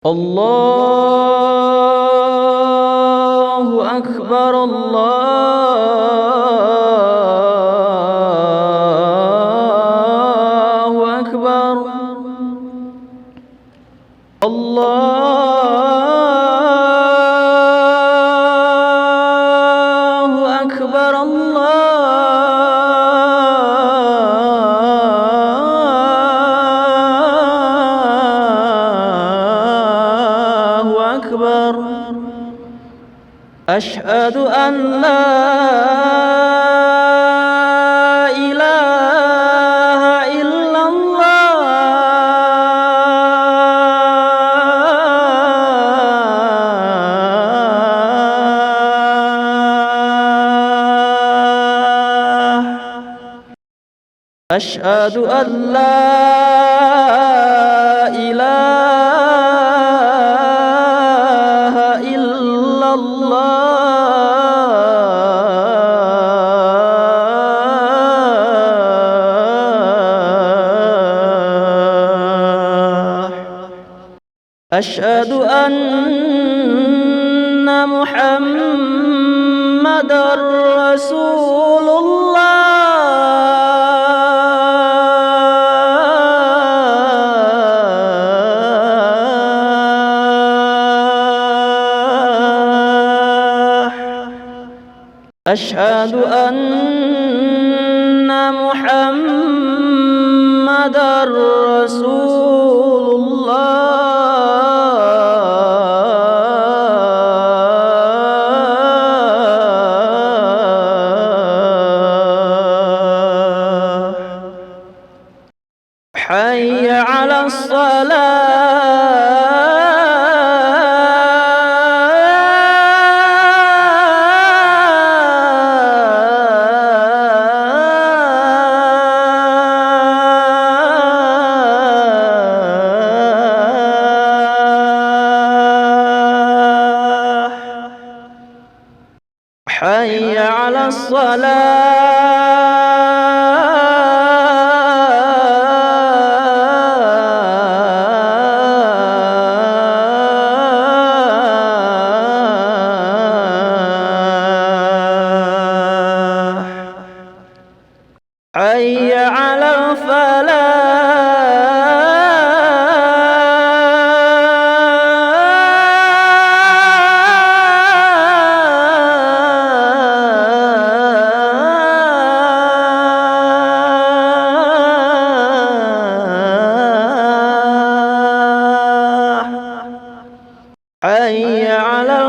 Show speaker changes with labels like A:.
A: الله أكبر الله أكبر الله أكبر الله أكبر أشهد أن لا إله إلا الله أشهد أن لا إله إلا الله أشهد أن محمدًا رسول الله أشهد أن محمدًا رسول الله حي على الصلاة حي على الصلاة حي على الفلاح حي على